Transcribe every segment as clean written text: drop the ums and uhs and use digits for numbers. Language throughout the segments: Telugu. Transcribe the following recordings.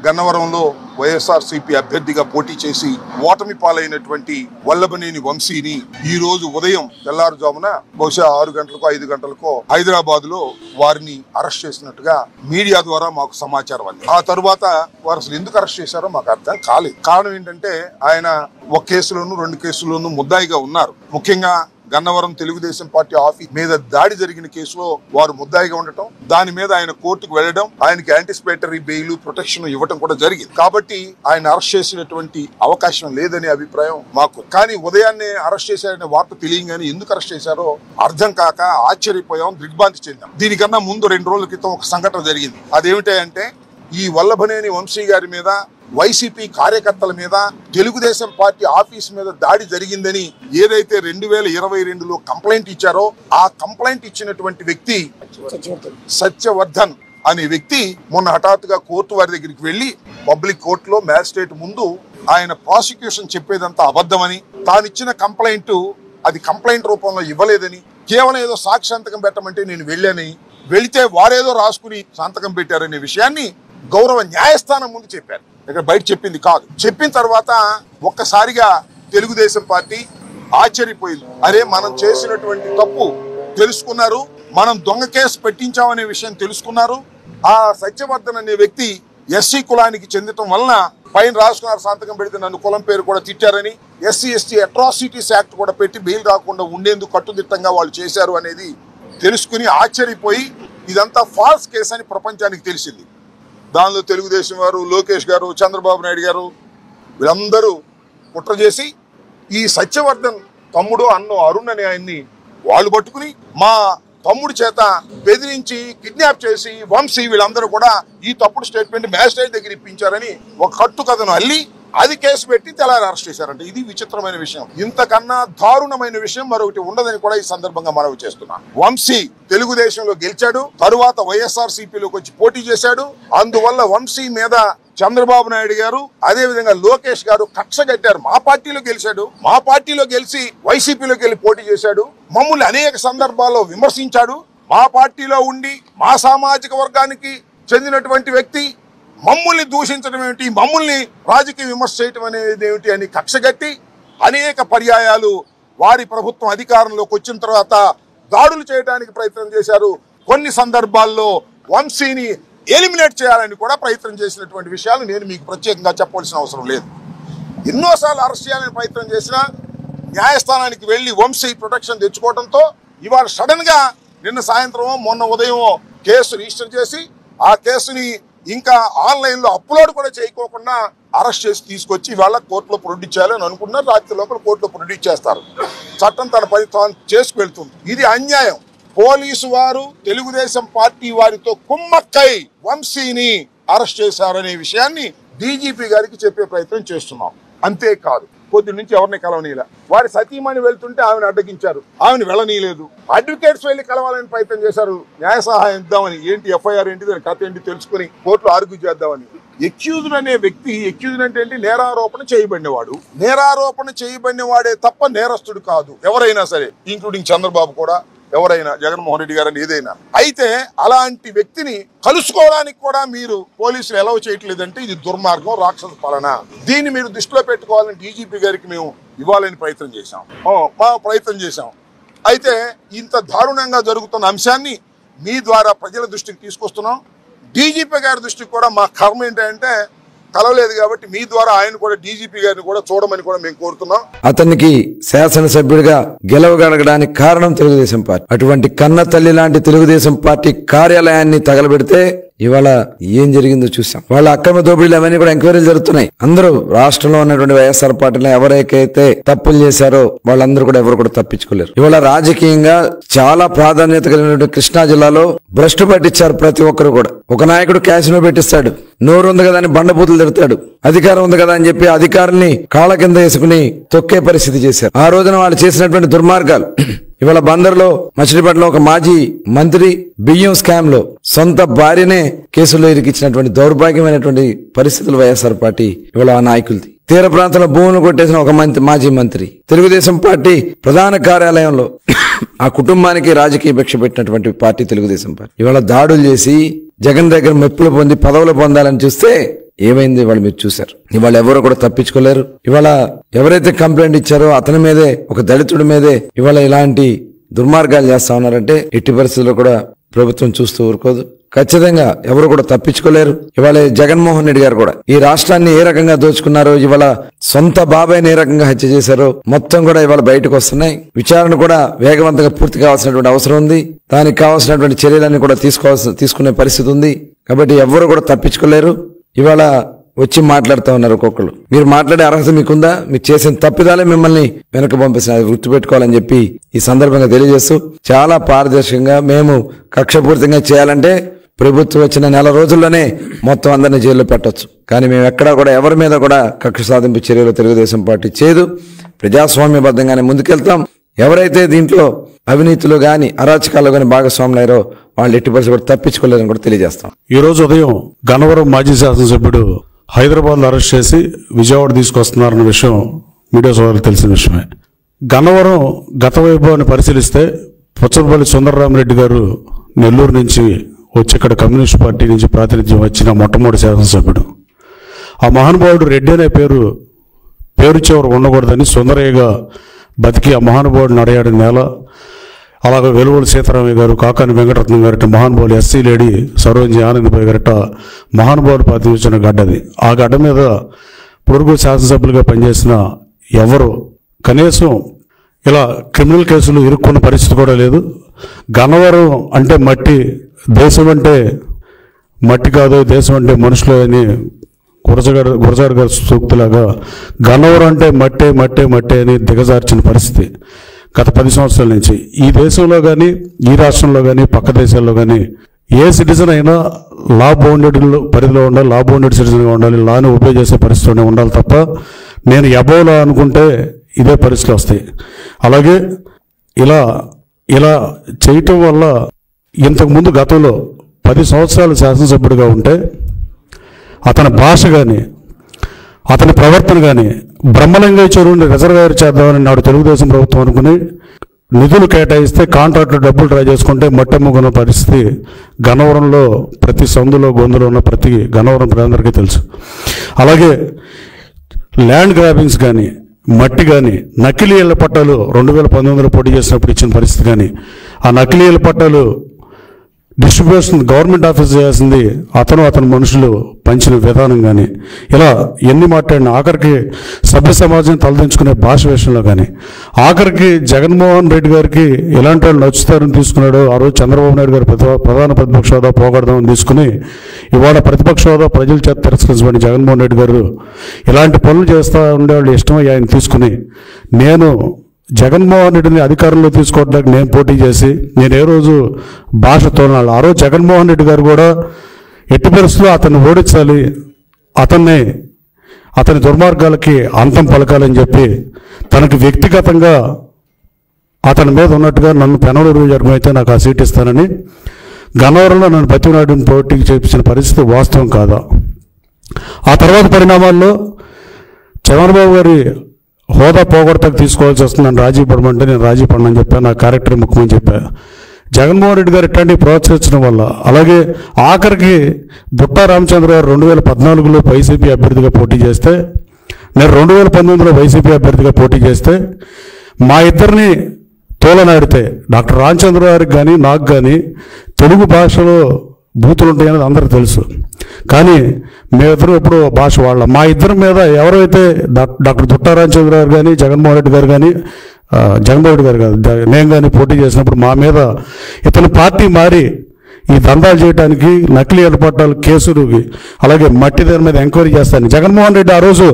గన్నవరంలో వైఎస్ఆర్సీపీ అభ్యర్థిగా పోటీ చేసి ఓటమి పాలైనటువంటి వల్లభనేని వంశీని ఈ రోజు ఉదయం తెల్లారుజామున బహుశా 6 గంటలకో 5 గంటలకో హైదరాబాద్ లో వారిని అరెస్ట్ చేసినట్టుగా మీడియా ద్వారా మాకు సమాచారం అంది. ఆ తరువాత వారు అసలు ఎందుకు అరెస్ట్ చేశారో మాకు అర్థం కాలేదు. కారణం ఏంటంటే ఆయన ఒక కేసులోను 2 కేసుల్లోనూ ముద్దాయిగా ఉన్నారు. ముఖ్యంగా గన్నవరం తెలుగుదేశం పార్టీ ఆఫీస్ మీద దాడి జరిగిన కేసులో వారు ముద్దాయిగా ఉండటం, దాని మీద ఆయన కోర్టుకు వెళ్లడం, ఆయనకి యాంటిసిపేటరీ బెయిల్ ప్రొటెక్షన్ ఇవ్వడం కూడా జరిగింది. కాబట్టి ఆయన అరెస్ట్ చేసినటువంటి అవకాశం లేదనే అభిప్రాయం మాకు. కానీ ఉదయాన్నే అరెస్ట్ చేశారనే వార్త తెలియగానే ఎందుకు అరెస్ట్ చేశారో అర్థం కాక ఆశ్చర్యపోయాం, దిగ్భ్రాంతి చెందాం. దీనికన్నా ముందు 2 రోజుల క్రితం ఒక సంఘటన జరిగింది. అదేమిటంటే ఈ వల్లభనేని వంశీ గారి మీద, వైసీపీ కార్యకర్తల మీద, తెలుగుదేశం పార్టీ ఆఫీస్ మీద దాడి జరిగిందని ఏదైతే 2022లో కంప్లైంట్ ఇచ్చారో ఆ కంప్లైంట్ ఇచ్చినటువంటి వ్యక్తి సత్యవర్ధన్ అనే వ్యక్తి మొన్న హఠాత్తుగా కోర్టు వారి దగ్గరికి వెళ్లి పబ్లిక్ కోర్టులో మ్యాజిస్ట్రేట్ ముందు ఆయన ప్రాసిక్యూషన్ చెప్పేదంతా అబద్ధమని, తానిచ్చిన కంప్లైంట్ అది కంప్లైంట్ రూపంలో ఇవ్వలేదని, కేవలం ఏదో సాక్షి సంతకం పెట్టమంటే నేను వెళ్ళానని, వెళితే వారేదో రాసుకుని సంతకం పెట్టారనే విషయాన్ని గౌరవ న్యాయస్థానం ముందు చెప్పారు. ఇక్కడ బయట చెప్పింది కాదు. చెప్పిన తర్వాత ఒక్కసారిగా తెలుగుదేశం పార్టీ ఆశ్చర్యపోయింది. అరే, మనం చేసినటువంటి తప్పు తెలుసుకున్నారు, మనం దొంగ కేసు పెట్టించామనే విషయం తెలుసుకున్నారు. ఆ సత్యవర్ధన్ అనే వ్యక్తి ఎస్సీ కులానికి చెందటం వలన పైన రాసుకున్నారు సంతకం పెడితే నన్ను కులం పేరు కూడా తిట్టారని, ఎస్సీ ఎస్టీ అట్రాసిటీస్ యాక్ట్ కూడా పెట్టి బెయిల్ రాకుండా ఉండేందుకు కట్టుదిట్టంగా వాళ్ళు చేశారు అనేది తెలుసుకుని ఆశ్చర్యపోయి ఇదంతా ఫాల్స్ కేసు అని ప్రపంచానికి తెలిసింది. దానిలో తెలుగుదేశం వారు, లోకేష్ గారు, చంద్రబాబు నాయుడు గారు వీళ్ళందరూ కుట్ర చేసి ఈ సత్యవర్ధన్ తమ్ముడు అన్నో అరుణ్ అనే ఆయన్ని వాళ్ళు పట్టుకుని మా తమ్ముడి చేత బెదిరించి కిడ్నాప్ చేసి వంశీ వీళ్ళందరూ కూడా ఈ తప్పుడు స్టేట్మెంట్ మ్యాజిస్ట్రేట్ దగ్గర ఇప్పించారని ఒక కట్టు కథను అల్లి అది కేసు పెట్టి తెల్లారి అరెస్ట్ చేశారంటే ఇది విచిత్రమైన విషయం. ఇంతకన్నా దారుణమైన విషయం మరొకటి ఉండదని కూడా ఈ సందర్భంగా మనవి చేస్తున్నాను. వంశీ తెలుగుదేశంలో గెలిచాడు, తరువాత వైఎస్ఆర్సీపీలోకి వచ్చి పోటీ చేశాడు. అందువల్ల వంశీ మీద చంద్రబాబు నాయుడు గారు అదే విధంగా లోకేష్ గారు కక్ష కట్టారు. మా పార్టీలో గెలిచాడు, మా పార్టీలో గెలిచి వైసీపీలోకి వెళ్ళి పోటీ చేశాడు, మమ్మల్ని అనేక సందర్భాల్లో విమర్శించాడు. మా పార్టీలో ఉండి మా సామాజిక వర్గానికి చెందినటువంటి వ్యక్తి మమ్మల్ని దూషించడం ఏమిటి, మమ్మల్ని రాజకీయ విమర్శ చేయటం అనేది ఏమిటి అని కక్షగట్టి అనేక పర్యాయాలు వారి ప్రభుత్వం అధికారంలోకి వచ్చిన తర్వాత దాడులు చేయడానికి ప్రయత్నం చేశారు. కొన్ని సందర్భాల్లో వంశీని ఎలిమినేట్ చేయాలని కూడా ప్రయత్నం చేసినటువంటి విషయాలు నేను మీకు ప్రత్యేకంగా చెప్పవలసిన అవసరం లేదు. ఎన్నోసార్లు అరెస్ట్ చేయాలని ప్రయత్నం చేసినా న్యాయస్థానానికి వెళ్లి వంశీ ప్రొటెక్షన్ తెచ్చుకోవడంతో ఇవాళ సడన్ గా నిన్న సాయంత్రం మొన్న ఉదయం కేసు రిజిస్టర్ చేసి ఆ కేసుని ఇంకా ఆన్లైన్ లో అప్లోడ్ కూడా చేయకోకుండా అరెస్ట్ చేసి తీసుకొచ్చి ఇవాళ కోర్టులో ప్రొడ్యూస్ చేయాలని అనుకుంటున్నారు. రాత్రి లోపల కోర్టులో ప్రొడ్యూస్ చేస్తారు. చట్టం తన పని తాను చేసుకెళ్తుంది. ఇది అన్యాయం. పోలీసు వారు తెలుగుదేశం పార్టీ వారితో కుమ్మక్కై వంశీని అరెస్ట్ చేశారనే విషయాన్ని డీజీపీ గారికి చెప్పే ప్రయత్నం చేస్తున్నాం. అంతేకాదు, కొద్ది నుంచి ఎవరిని కలవనీయలే. వారి సతీమణి వెళ్తుంటే ఆమెను అడ్డగించారు, ఆమెను వెళ్ళనీయలేదు. అడ్వకేట్స్ వెళ్లి కలవాలని ప్రయత్నం చేశారు, న్యాయ సహాయం ఇద్దామని. ఏంటి ఎఫ్ఐఆర్ ఏంటి, దాని కథ ఏంటి తెలుసుకుని కోర్టులో ఆర్గ్యూ చేద్దామని. ఎక్యూజ్డ్ అనే వ్యక్తి, ఎక్యూజ్డ్ అంటే ఏంటి, నేరారోపణ చేయబడినవాడు. నేరారోపణ చేయబడిన వాడే తప్ప నేరస్తుడు కాదు ఎవరైనా సరే, ఇంక్లూడింగ్ చంద్రబాబు కూడా, ఎవరైనా జగన్మోహన్ రెడ్డి గారని ఏదైనా. అయితే అలాంటి వ్యక్తిని కలుసుకోవడానికి కూడా మీరు పోలీసులు ఎలవ్ చేయట్లేదంటే ఇది దుర్మార్గం, రాక్షస పాలన. దీన్ని మీరు దృష్టిలో పెట్టుకోవాలని డీజీపీ గారికి మేము ఇవ్వాలని ప్రయత్నం చేశాం. అయితే ఇంత దారుణంగా జరుగుతున్న అంశాన్ని మీ ద్వారా ప్రజల దృష్టికి తీసుకొస్తున్నాం. డీజీపీ గారి దృష్టికి కూడా మా కర్మ ఏంటంటే కలవలేదు కాబట్టి మీ ద్వారా ఆయన కూడా డీజీపీ గారిని కూడా చూడమని కూడా మేము కోరుతున్నాం. అతనికి శాసనసభ్యుడిగా గెలవగలగడానికి కారణం తెలుగుదేశం పార్టీ. అటువంటి కన్న తల్లి లాంటి తెలుగుదేశం పార్టీ కార్యాలయాన్ని తగలబెడితే ఇవాళ ఏం జరిగిందో చూసాం. వాళ్ళ అక్రమ దోపిడీలు అవన్నీ కూడా ఎంక్వైరీలు జరుగుతున్నాయి. అందరూ రాష్ట్రంలో ఉన్నటువంటి వైఎస్ఆర్ పార్టీలో ఎవరైతే తప్పులు చేశారో వాళ్ళందరూ కూడా ఎవరు కూడా తప్పించుకోలేరు. ఇవాళ రాజకీయంగా చాలా ప్రాధాన్యత కలిగినటువంటి కృష్ణా జిల్లాలో భ్రష్టు పట్టించారు. ప్రతి ఒక్కరు కూడా ఒక నాయకుడు క్యాసినో పెట్టిస్తాడు, నోరు ఉంది కదా అని బండబూతులు తిడతాడు, అధికారం ఉంది కదా అని చెప్పి అధికారుల్ని కాళ్ళ కింద వేసుకుని తొక్కే పరిస్థితి చేశారు. ఆ రోజున వాళ్ళు చేసినటువంటి దుర్మార్గాలు. ఇవాళ బందర్లో మచిలీపట్నంలో ఒక మాజీ మంత్రి బియ్యం స్కామ్ లో సొంత భార్యనే కేసులో ఇరికించినటువంటి దౌర్భాగ్యమైనటువంటి పరిస్థితులు వైఎస్ఆర్ పార్టీ ఇవాళ ఆ నాయకులది. తీర ప్రాంతంలో భూములు కొట్టేసిన ఒక మాజీ మంత్రి తెలుగుదేశం పార్టీ ప్రధాన కార్యాలయంలో ఆ కుటుంబానికి రాజకీయ భిక్ష పెట్టినటువంటి పార్టీ తెలుగుదేశం పార్టీ ఇవాళ దాడులు చేసి జగన్ దగ్గర మెప్పులు పొంది పదవులు పొందాలని చూస్తే ఏమైంది ఇవాళ మీరు చూశారు. ఇవాళ ఎవరు కూడా తప్పించుకోలేరు. ఇవాళ ఎవరైతే కంప్లైంట్ ఇచ్చారో అతని మీదే, ఒక దళితుడి మీదే ఇవాళ ఇలాంటి దుర్మార్గాలు చేస్తా ఉన్నారంటే ఎట్టి పరిస్థితుల్లో కూడా ప్రభుత్వం చూస్తూ ఊరుకోదు. ఖచ్చితంగా ఎవరు కూడా తప్పించుకోలేరు. ఇవాళ జగన్మోహన్ రెడ్డి గారు కూడా ఈ రాష్ట్రాన్ని ఏ రకంగా దోచుకున్నారో, ఇవాళ సొంత బాబాయ్ని ఏ రకంగా హత్య చేశారో మొత్తం కూడా ఇవాళ బయటకు వస్తున్నాయి. విచారణ కూడా వేగవంతంగా పూర్తి కావాల్సినటువంటి అవసరం ఉంది. దానికి కావాల్సినటువంటి చర్యలన్నీ కూడా తీసుకునే పరిస్థితి ఉంది. కాబట్టి ఎవరు కూడా తప్పించుకోలేరు. ఇవాళ వచ్చి మాట్లాడుతూ ఉన్నారు ఒక్కొక్కరు. మీరు మాట్లాడే అర్హత మీకుందా? మీరు చేసిన తప్పిదాలే మిమ్మల్ని వెనక పంపిస్తున్న, అది గుర్తుపెట్టుకోవాలని చెప్పి ఈ సందర్భంగా తెలియజేస్తూ, చాలా పారదర్శకంగా మేము కక్షపూరితంగా చేయాలంటే ప్రభుత్వం వచ్చిన నెల రోజుల్లోనే మొత్తం అందరినీ జైల్లో పెట్టొచ్చు. కానీ మేము ఎక్కడా కూడా ఎవరి మీద కూడా కక్ష సాధింపు చర్యలు తెలుగుదేశం పార్టీ చేయదు. ప్రజాస్వామ్యబద్ధంగానే ముందుకెళ్తాం. ఎవరైతే దీంట్లో అవినీతిలో గాని అరాచకాల్లో గాని భాగస్వాములయ్యారో వాళ్ళు ఎట్టి పరిస్థితుల్లో తప్పించుకోలేదని కూడా తెలియజేస్తాం. ఈ రోజు ఉదయం గన్నవరం మాజీ శాసనసభ్యుడు హైదరాబాద్లో అరెస్ట్ చేసి విజయవాడ తీసుకొస్తున్నారన్న విషయం మీడియా సోదరులకు తెలిసిన విషయమే. గన్నవరం గత వైభవాన్ని పరిశీలిస్తే పుచ్చలపల్లి సుందరరామరెడ్డి గారు నెల్లూరు నుంచి వచ్చి ఇక్కడ కమ్యూనిస్ట్ పార్టీ నుంచి ప్రాతినిధ్యం వచ్చిన మొట్టమొదటి శాసనసభ్యుడు. ఆ మహానుభావుడు రెడ్డి అనే పేరు చివర ఉండకూడదని సుందరయ్యగా బతికి ఆ మహానుభావుడు నడయాడిన నేల. అలాగే వెలువల సీతారామయ్య గారు, కాకాని వెంకటరత్నం గారట మహానుభావులు, ఎస్సీ లేడీ సరోజి ఆనందబాయి గారట మహానుభావులు ప్రాతినిధ్యం గడ్డది. ఆ గడ్డ మీద పొరుగు శాసనసభ్యులుగా పనిచేసిన ఎవరు కనీసం ఇలా క్రిమినల్ కేసులు ఇరుక్కున్న పరిస్థితి కూడా లేదు. గన్నవరం అంటే మట్టి, దేశం అంటే మట్టి కాదు, దేశం అంటే మనుషులు అని గురజాడు గారి సూక్తిలాగా గన్నవరం అంటే మట్టే మట్టే మట్టే అని దిగజార్చిన పరిస్థితి గత 10 సంవత్సరాల నుంచి. ఈ దేశంలో కానీ, ఈ రాష్ట్రంలో కానీ, పక్క దేశాల్లో కానీ ఏ సిటిజన్ అయినా లా బౌండెడ్ పరిధిలో ఉండాలి, లా బౌండెడ్ సిటిజన్గా ఉండాలి, లాని ఒబే చేసే పరిస్థితిలోనే ఉండాలి తప్ప నేను అబోవ్లా అనుకుంటే ఇదే పరిస్థితులు వస్తాయి. అలాగే ఇలా చేయటం వల్ల ఇంతకుముందు గతంలో 10 సంవత్సరాలు శాసనసభ్యుడిగా ఉంటే అతని భాష కానీ, అతని ప్రవర్తన కానీ బ్రహ్మలింగయ్య చెరువుని రిజర్వాయర్ చేద్దామని నాడు తెలుగుదేశం ప్రభుత్వం అనుకుని నిధులు కేటాయిస్తే కాంట్రాక్టర్ డబ్బులు ట్రై చేసుకుంటే మట్టమ్ముకున్న పరిస్థితి గన్నవరంలో ప్రతి సందులో గొంతులో ఉన్న ప్రతి గన్నవరం ప్రజలందరికీ తెలుసు. అలాగే ల్యాండ్ గ్రాబింగ్స్ కానీ, మట్టి కానీ, నకిలీ ఇళ్ల పట్టాలు 2019లో పోటీ చేసినప్పుడు ఇచ్చిన పరిస్థితి కానీ, ఆ నకిలీ ఇళ్ల పట్టాలు డిస్ట్రిబ్యూషన్ గవర్నమెంట్ ఆఫీస్ చేయాల్సింది అతని మనుషులు పంచిన విధానం కానీ, ఇలా ఎన్ని మాట్లాడినా ఆఖరికి సభ్య సమాజం తలదించుకునే భాష విషయంలో కానీ, ఆఖరికి జగన్మోహన్ రెడ్డి గారికి ఎలాంటి వాళ్ళు నచ్చుతారని తీసుకున్నాడు. ఆ రోజు చంద్రబాబు నాయుడు గారు ప్రధాన ప్రతిపక్ష హోదా పోగొడదామని తీసుకుని ఇవాళ ప్రతిపక్ష హోదా ప్రజల చేత తిరస్కరించబడి జగన్మోహన్ రెడ్డి గారు ఇలాంటి పనులు చేస్తూ ఉండేవాళ్ళు ఇష్టమై ఆయన తీసుకుని, నేను జగన్మోహన్ రెడ్డిని అధికారంలో తీసుకోవడానికి నేను పోటీ చేసి నేను ఏ రోజు భాషతో ఆ రోజు జగన్మోహన్ రెడ్డి గారు కూడా ఎట్టి పరిస్థితుల్లో అతన్ని ఓడించాలి, అతని దుర్మార్గాలకి అంతం పలకాలని చెప్పి తనకు వ్యక్తిగతంగా అతని మీద ఉన్నట్టుగా నన్ను పెనలూరు జరగమైతే నాకు ఆ సీట్ ఇస్తానని గన్నవరంలో నన్ను బతిమలాడిని పోటీకి చేపించిన పరిస్థితి వాస్తవం కాదా? ఆ తర్వాత పరిణామాల్లో చంద్రబాబు గారి హోదా పోగొడతాకు తీసుకోవాల్సి వస్తుంది, నన్ను రాజీ పడమంటే నేను రాజీ పడనని చెప్పాను, నా క్యారెక్టర్ ముఖ్యమని చెప్పాను. జగన్మోహన్ రెడ్డి గారు ఇట్లాంటివి ప్రోత్సహించడం వల్ల, అలాగే ఆఖరికి బుట్టా రామచంద్ర గారు 2014లో వైసీపీ అభ్యర్థిగా పోటీ చేస్తే, నేను 2019లో వైసీపీ అభ్యర్థిగా పోటీ చేస్తే మా ఇద్దరిని తోలనాడితే డాక్టర్ రామచంద్ర గారికి కానీ నాకు కానీ తెలుగు భాషలో బూతులు ఉంటాయనేది అందరికీ తెలుసు. కానీ మేమిద్దరం ఎప్పుడు భాష వాళ్ళ మా ఇద్దరి మీద ఎవరైతే డాక్టర్ బుట్టా రామచంద్ర గారు కానీ జగన్మోహన్ రెడ్డి గారు కానీ జగన్మోహన్ రెడ్డి గారు కాదు నేను కానీ పోటీ చేసినప్పుడు మా మీద ఇతను పార్టీ మారి ఈ దందాలు చేయడానికి నకిలీ ఏర్పాటాలు కేసులు అలాగే మట్టి దాని మీద ఎంక్వైరీ చేస్తాను జగన్మోహన్ రెడ్డి ఆ రోజు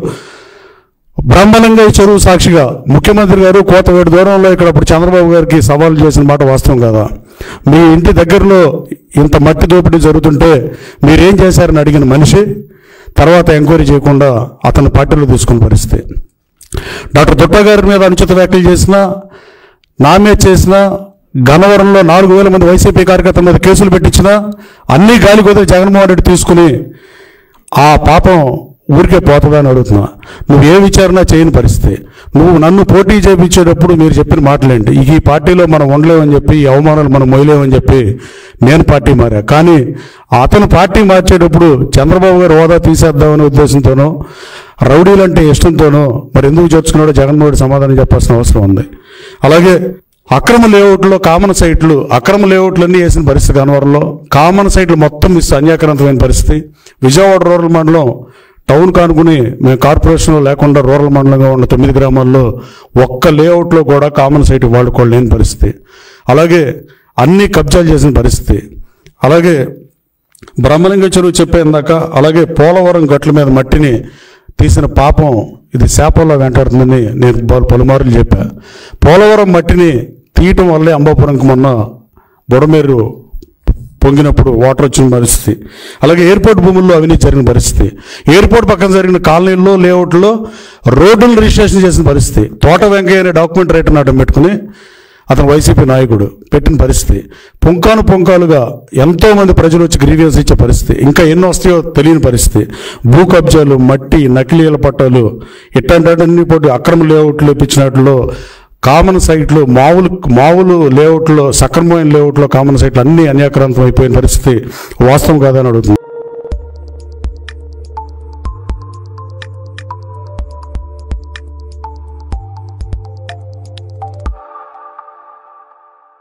బ్రహ్మలింగయ్య చెరువు సాక్షిగా ముఖ్యమంత్రి గారు కోతవేడు దూరంలో ఇక్కడ అప్పుడు చంద్రబాబు గారికి సవాలు చేసిన మాట వాస్తవం కదా. మీ ఇంటి దగ్గరలో ఇంత మట్టి దోపిడీ జరుగుతుంటే మీరేం చేశారని అడిగిన మనిషి తర్వాత ఎంక్వైరీ చేయకుండా అతను పార్టీలో తీసుకున్న పరిస్థితి. డాక్టర్ దుట్టా గారి మీద అనుచిత వ్యాఖ్యలు చేసినా, నా మీద చేసినా, గన్నవరంలో 4,000 మంది వైసీపీ కార్యకర్తల మీద కేసులు పెట్టించినా అన్నీ గాలి కుదిరి జగన్మోహన్ రెడ్డి తీసుకుని ఆ పాపం ఊరికే పోతుందా అని అడుగుతున్నా. నువ్వు ఏ విచారణ చేయని పరిస్థితి. నువ్వు నన్ను పోటీ చేయించేటప్పుడు మీరు చెప్పిన మాటలేంటి, ఈ పార్టీలో మనం ఉండలేమని చెప్పి, ఈ అవమానాలు మనం మొయ్యలేమని చెప్పి నేను పార్టీ మారా. కానీ అతను పార్టీ మార్చేటప్పుడు చంద్రబాబు గారు హోదా తీసేద్దామనే ఉద్దేశంతోనో, రౌడీలంటే ఇష్టంతోనో మరి ఎందుకు చేర్చుకున్నాడో జగన్మోహన్ రెడ్డి సమాధానం చెప్పాల్సిన అవసరం ఉంది. అలాగే అక్రమ లేఅవుట్లో అక్రమ లేఅవుట్లన్నీ వేసిన పరిస్థితి. గన్నవరంలో కామన్ సైట్లు మొత్తం మిస్ అన్యాక్రాంతమైన పరిస్థితి. విజయవాడ రూరల్ మండలం టౌన్ కానుకుని మేము కార్పొరేషన్లో లేకుండా రూరల్ మండలంగా ఉన్న 9 గ్రామాల్లో ఒక్క లేఅవుట్లో కూడా కామన్ సైట్ వాడుకోవాలి లేని పరిస్థితి. అలాగే అన్ని కబ్జాలు చేసిన పరిస్థితి. అలాగే బ్రహ్మలింగ చెరువు చెప్పేందాక, అలాగే పోలవరం గట్ల మీద మట్టిని తీసిన పాపం ఇది శాపంలో వెంటాడుతుందని నేను పలుమార్లు చెప్పా. పోలవరం మట్టిని తీయటం వల్లే అంబాపురంకి మొన్న బుడమేరు పొంగినప్పుడు వాటర్ వచ్చిన పరిస్థితి. అలాగే ఎయిర్పోర్ట్ భూముల్లో అవినీతి జరిగిన పరిస్థితి. ఎయిర్పోర్ట్ పక్కన జరిగిన కాలనీల్లో లేఅవుట్లో రోడ్డులు రిజిస్ట్రేషన్ చేసిన పరిస్థితి. తోట వెంకయ్య అనే డాక్యుమెంట్ రైటర్ అడ్డం పెట్టుకుని అతను వైసీపీ నాయకుడు పెట్టిన పరిస్థితి. పుంకాలుగా ఎంతోమంది ప్రజలు వచ్చి గ్రీవియన్స్ ఇచ్చే పరిస్థితి. ఇంకా ఎన్నో వస్తాయో తెలియని పరిస్థితి. భూ కబ్జాలు, మట్టి, నకిలీల పట్టాలు, ఇట్లాంటి పోటీ అక్రమ లేఅవుట్లు ఇప్పించినట్లో కామన్ సైట్లు, మామూలు లేఅవుట్లో, సక్రమమైన లేఅవుట్లో కామన్ సైట్లు అన్నీ అన్యాక్రాంతం అయిపోయిన పరిస్థితి వాస్తవం కాదని అడుగుతుంది.